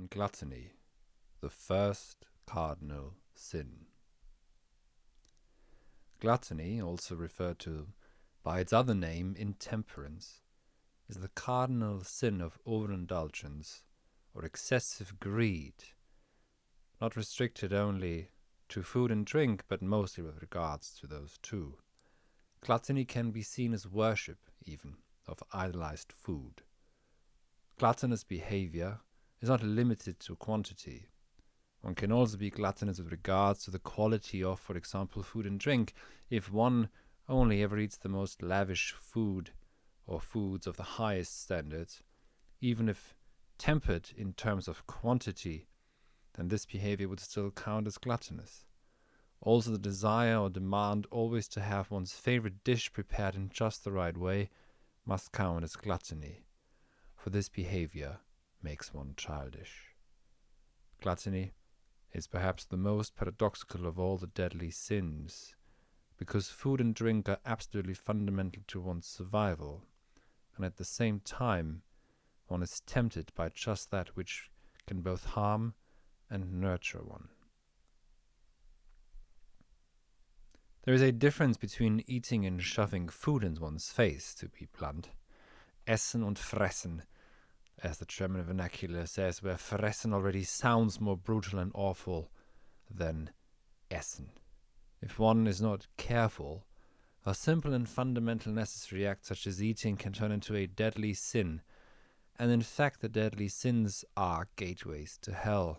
on gluttony, the first cardinal sin. Gluttony, also referred to by its other name, intemperance, is the cardinal sin of overindulgence or excessive greed, not restricted only to food and drink, but mostly with regards to those two. Gluttony can be seen as worship, even, of idolized food. Gluttonous behavior is not limited to quantity. One can also be gluttonous with regards to the quality of, for example, food and drink. If one only ever eats the most lavish food or foods of the highest standards, even if tempered in terms of quantity, then this behavior would still count as gluttonous. Also, the desire or demand always to have one's favorite dish prepared in just the right way must count as gluttony, for this behavior makes one childish. Gluttony is perhaps the most paradoxical of all the deadly sins, because food and drink are absolutely fundamental to one's survival, and at the same time one is tempted by just that which can both harm and nurture one. There is a difference between eating and shoving food in one's face, to be blunt. Essen und fressen, as the German vernacular says, where fressen already sounds more brutal and awful than essen. If one is not careful, a simple and fundamental necessary act such as eating can turn into a deadly sin, and in fact the deadly sins are gateways to hell.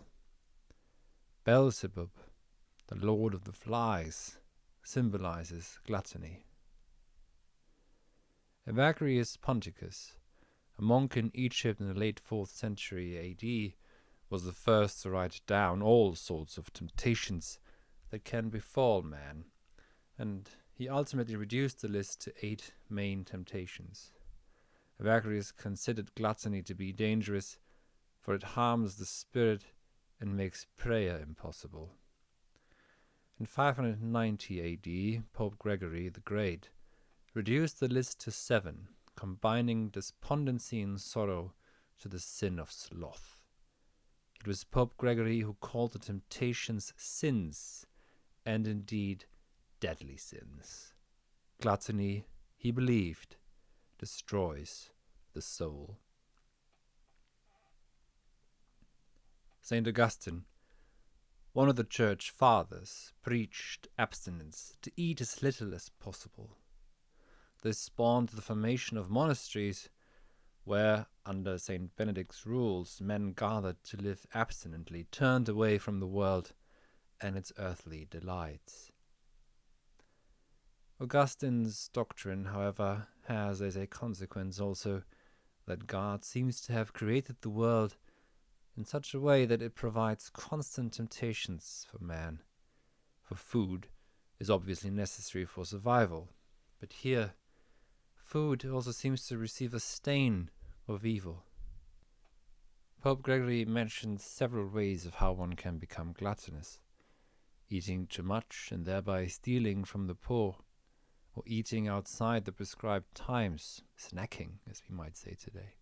Beelzebub, the lord of the flies, symbolizes gluttony. Evagrius Ponticus, a monk in Egypt in the late 4th century AD, was the first to write down all sorts of temptations that can befall man, and he ultimately reduced the list to 8 main temptations. Evagrius considered gluttony to be dangerous, for it harms the spirit and makes prayer impossible. In 590 AD, Pope Gregory the Great reduced the list to 7, combining despondency and sorrow to the sin of sloth. It was Pope Gregory who called the temptations sins, and indeed deadly sins. Gluttony, he believed, destroys the soul. St. Augustine, one of the Church Fathers, preached abstinence, to eat as little as possible. This spawned the formation of monasteries where, under St. Benedict's rules, men gathered to live abstinently, turned away from the world and its earthly delights. Augustine's doctrine, however, has as a consequence also that God seems to have created the world in such a way that it provides constant temptations for man. For food is obviously necessary for survival, but here food also seems to receive a stain of evil. Pope Gregory mentions several ways of how one can become gluttonous: eating too much and thereby stealing from the poor, or eating outside the prescribed times, snacking, as we might say today,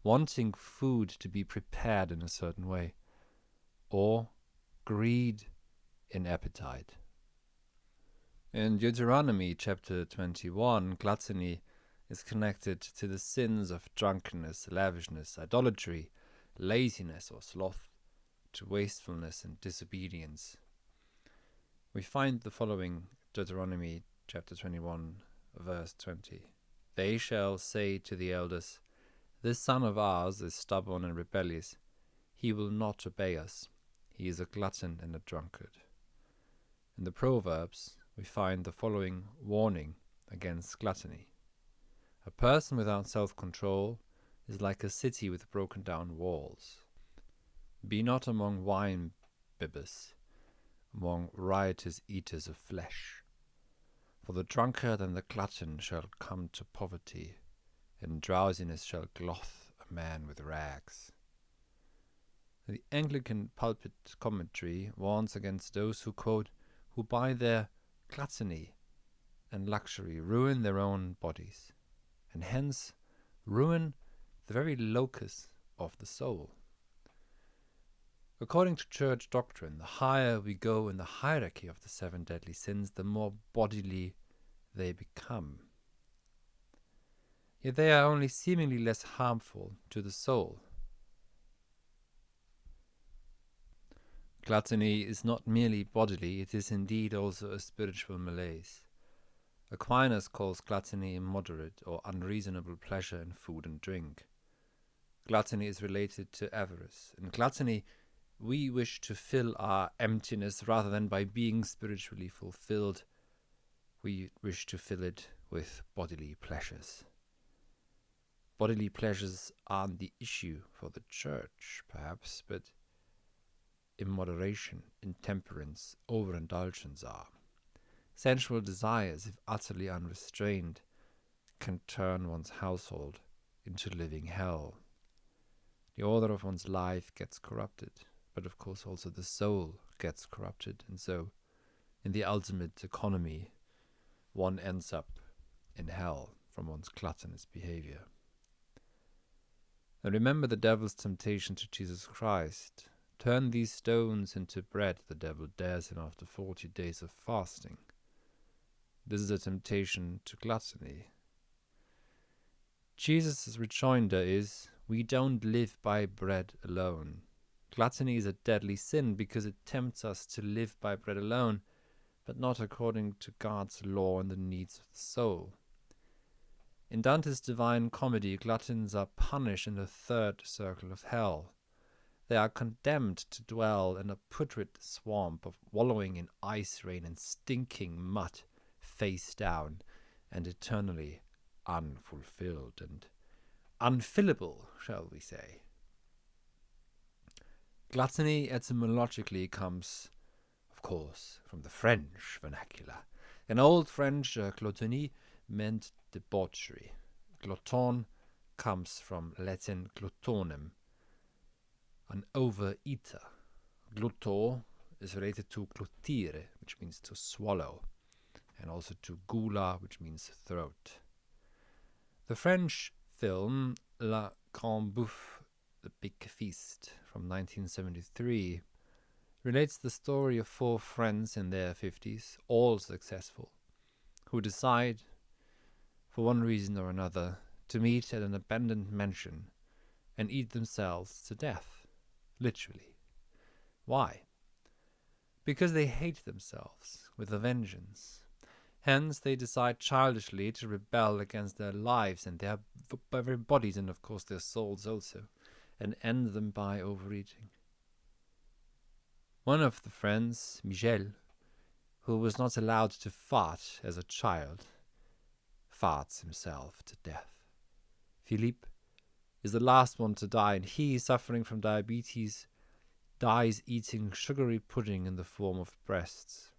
wanting food to be prepared in a certain way, or greed in appetite. In Deuteronomy chapter 21, gluttony is connected to the sins of drunkenness, lavishness, idolatry, laziness or sloth, to wastefulness and disobedience. We find the following: Deuteronomy chapter 21, verse 20. They shall say to the elders, This son of ours is stubborn and rebellious. He will not obey us. He is a glutton and a drunkard. In the Proverbs, we find the following warning against gluttony. A person without self-control is like a city with broken down walls. Be not among wine bibbers, among riotous eaters of flesh. For the drunkard and the glutton shall come to poverty, and drowsiness shall clothe a man with rags. The Anglican pulpit commentary warns against those who, quote, who by their gluttony and luxury ruin their own bodies, and hence ruin the very locus of the soul. According to church doctrine, the higher we go in the hierarchy of the 7 deadly sins, the more bodily they become. Yet they are only seemingly less harmful to the soul. Gluttony is not merely bodily, it is indeed also a spiritual malaise. Aquinas calls gluttony immoderate or unreasonable pleasure in food and drink. Gluttony is related to avarice. In gluttony, we wish to fill our emptiness rather than by being spiritually fulfilled. We wish to fill it with bodily pleasures. Bodily pleasures aren't the issue for the church, perhaps, but immoderation, intemperance, overindulgence are. Sensual desires, if utterly unrestrained, can turn one's household into living hell. The order of one's life gets corrupted, but of course also the soul gets corrupted, and so, in the ultimate economy, one ends up in hell from one's gluttonous behavior. And remember the devil's temptation to Jesus Christ. Turn these stones into bread, the devil dares him after 40 days of fasting. This is a temptation to gluttony. Jesus' rejoinder is, we don't live by bread alone. Gluttony is a deadly sin because it tempts us to live by bread alone, but not according to God's law and the needs of the soul. In Dante's Divine Comedy, gluttons are punished in the 3rd circle of hell. They are condemned to dwell in a putrid swamp of wallowing in ice rain and stinking mud, face down, and eternally unfulfilled and unfillable, shall we say. Gluttony etymologically comes, of course, from the French vernacular. In Old French, gluttony meant debauchery. Glutton comes from Latin gluttonem, an overeater. Glutto is related to glutire, which means to swallow, and also to gula, which means throat. The French film La Grande Bouffe, The Big Feast, from 1973, relates the story of 4 friends in their 50s, all successful, who decide, for one reason or another, to meet at an abandoned mansion and eat themselves to death, literally. Why? Because they hate themselves with a vengeance. Hence, they decide childishly to rebel against their lives and their very bodies, and of course their souls also, and end them by overeating. One of the friends, Michel, who was not allowed to fart as a child, farts himself to death. Philippe is the last one to die, and he, suffering from diabetes, dies eating sugary pudding in the form of breasts.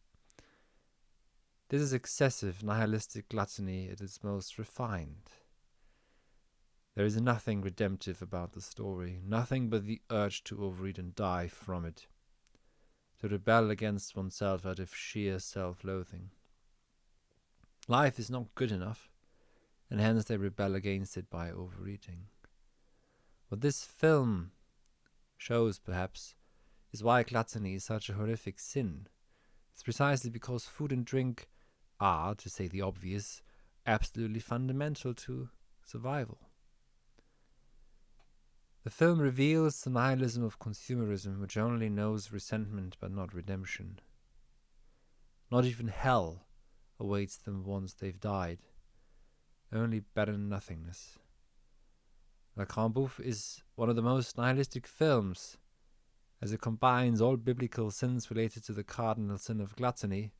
This is excessive nihilistic gluttony at its most refined. There is nothing redemptive about the story, nothing but the urge to overeat and die from it, to rebel against oneself out of sheer self-loathing. Life is not good enough, and hence they rebel against it by overeating. What this film shows, perhaps, is why gluttony is such a horrific sin. It's precisely because food and drink are, to say the obvious, absolutely fundamental to survival. The film reveals the nihilism of consumerism, which only knows resentment but not redemption. Not even hell awaits them once they've died, only barren nothingness. La Grande Bouffe is one of the most nihilistic films, as it combines all biblical sins related to the cardinal sin of gluttony,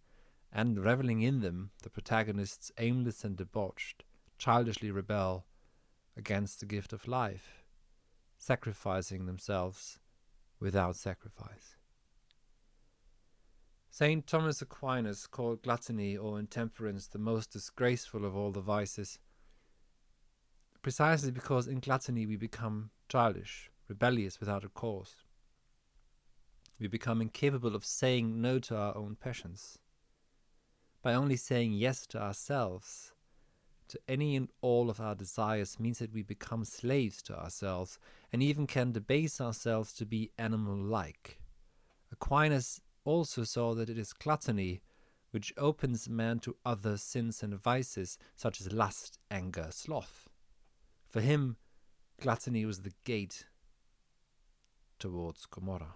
and reveling in them, the protagonists, aimless and debauched, childishly rebel against the gift of life, sacrificing themselves without sacrifice. Saint Thomas Aquinas called gluttony or intemperance the most disgraceful of all the vices, precisely because in gluttony we become childish, rebellious without a cause. We become incapable of saying no to our own passions. By only saying yes to ourselves, to any and all of our desires means that we become slaves to ourselves and even can debase ourselves to be animal-like. Aquinas also saw that it is gluttony which opens man to other sins and vices such as lust, anger, sloth. For him, gluttony was the gate towards Gomorrah.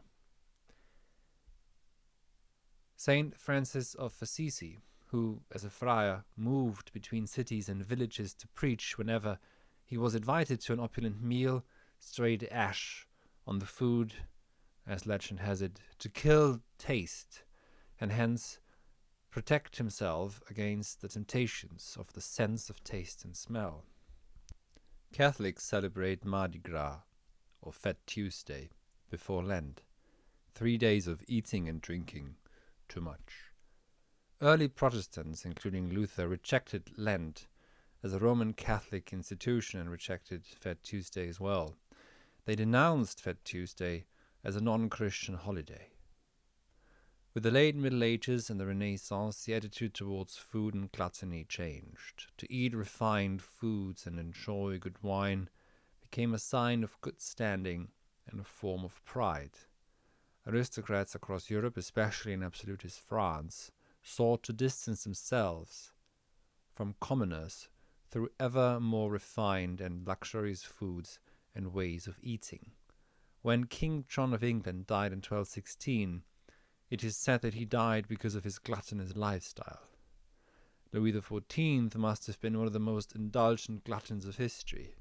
Saint Francis of Assisi, who, as a friar, moved between cities and villages to preach whenever he was invited to an opulent meal, strayed ash on the food, as legend has it, to kill taste, and hence protect himself against the temptations of the sense of taste and smell. Catholics celebrate Mardi Gras, or Fat Tuesday, before Lent, 3 days of eating and drinking too much. Early Protestants, including Luther, rejected Lent as a Roman Catholic institution and rejected Fat Tuesday as well. They denounced Fat Tuesday as a non-Christian holiday. With the late Middle Ages and the Renaissance, the attitude towards food and gluttony changed. To eat refined foods and enjoy good wine became a sign of good standing and a form of pride. Aristocrats across Europe, especially in absolutist France, sought to distance themselves from commoners through ever more refined and luxurious foods and ways of eating. When King John of England died in 1216, it is said that he died because of his gluttonous lifestyle. Louis XIV must have been one of the most indulgent gluttons of history.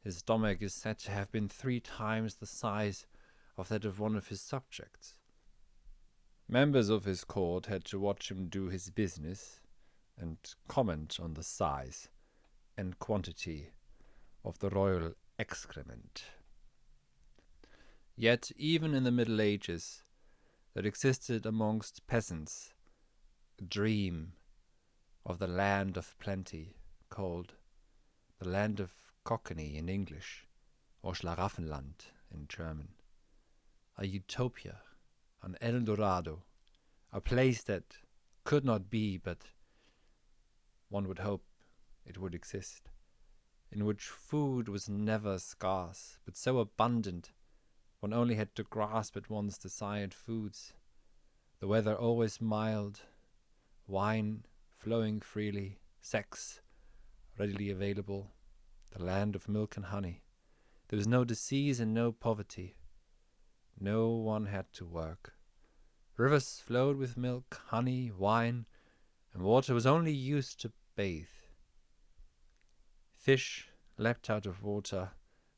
His stomach is said to have been 3 times the size of that of one of his subjects. Members of his court had to watch him do his business and comment on the size and quantity of the royal excrement. Yet, even in the Middle Ages, there existed amongst peasants a dream of the land of plenty, called the land of Cockney in English, or Schlaraffenland in German. A utopia, an El Dorado, a place that could not be, but one would hope it would exist, in which food was never scarce, but so abundant one only had to grasp at one's desired foods, the weather always mild, wine flowing freely, sex readily available, the land of milk and honey. There was no disease and no poverty. No one had to work. Rivers flowed with milk, honey, wine, and water was only used to bathe. Fish leapt out of water,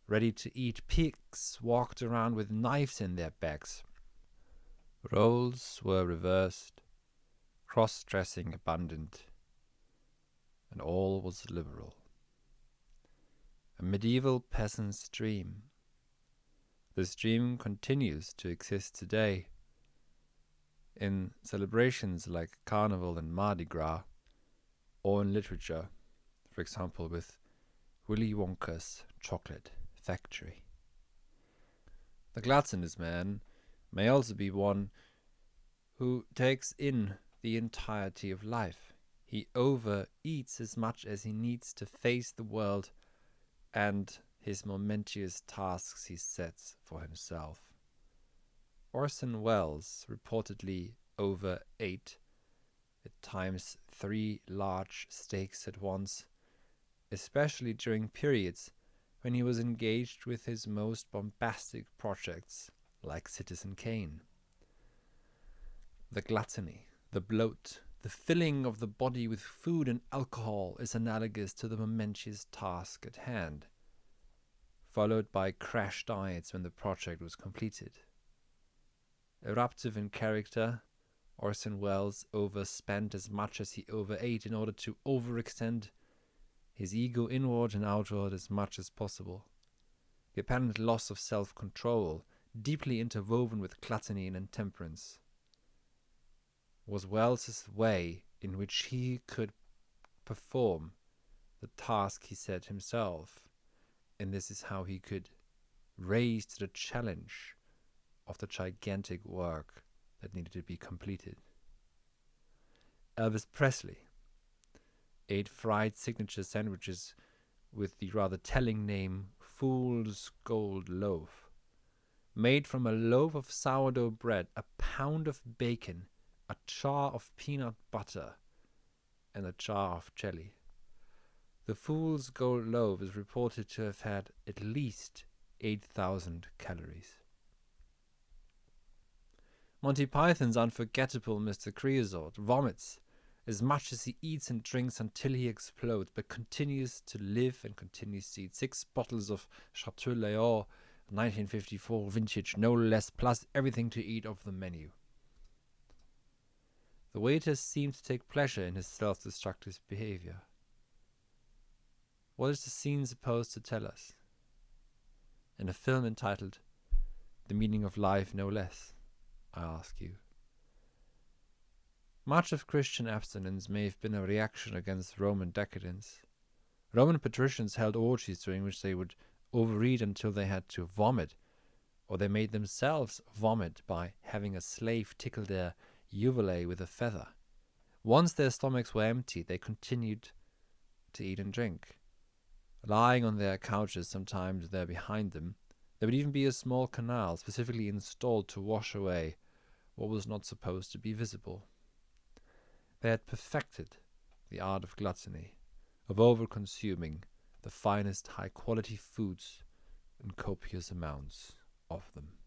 ready to eat. Pigs walked around with knives in their backs. Roles were reversed, cross-dressing abundant, and all was liberal. A medieval peasant's dream. This dream continues to exist today in celebrations like Carnival and Mardi Gras, or in literature, for example with Willy Wonka's Chocolate Factory. The gluttonous man may also be one who takes in the entirety of life. He overeats as much as he needs to face the world and his momentous tasks he sets for himself. Orson Welles reportedly overate, at times 3 large steaks at once, especially during periods when he was engaged with his most bombastic projects, like Citizen Kane. The gluttony, the bloat, the filling of the body with food and alcohol is analogous to the momentous task at hand, followed by crash diets when the project was completed. Eruptive in character, Orson Welles overspent as much as he overate in order to overextend his ego inward and outward as much as possible. The apparent loss of self-control, deeply interwoven with gluttony and intemperance, was Wells's way in which he could perform the task he set himself, and this is how he could raise to the challenge of the gigantic work that needed to be completed. Elvis Presley, ate fried signature sandwiches with the rather telling name Fool's Gold Loaf, made from a loaf of sourdough bread, a pound of bacon, a jar of peanut butter, and a jar of jelly. The Fool's Gold Loaf is reported to have had at least 8,000 calories. Monty Python's unforgettable Mr. Creosote vomits as much as he eats and drinks until he explodes, but continues to live and continues to eat 6 bottles of Chateau Léon 1954 vintage, no less, plus everything to eat off the menu. The waiters seem to take pleasure in his self-destructive behavior. What is the scene supposed to tell us? In a film entitled The Meaning of Life, no less, I ask you. Much of Christian abstinence may have been a reaction against Roman decadence. Roman patricians held orgies during which they would overeat until they had to vomit, or they made themselves vomit by having a slave tickle their uvulae with a feather. Once their stomachs were empty, they continued to eat and drink. Lying on their couches, sometimes there behind them, there would even be a small canal specifically installed to wash away what was not supposed to be visible. They had perfected the art of gluttony, of over-consuming the finest high-quality foods in copious amounts of them.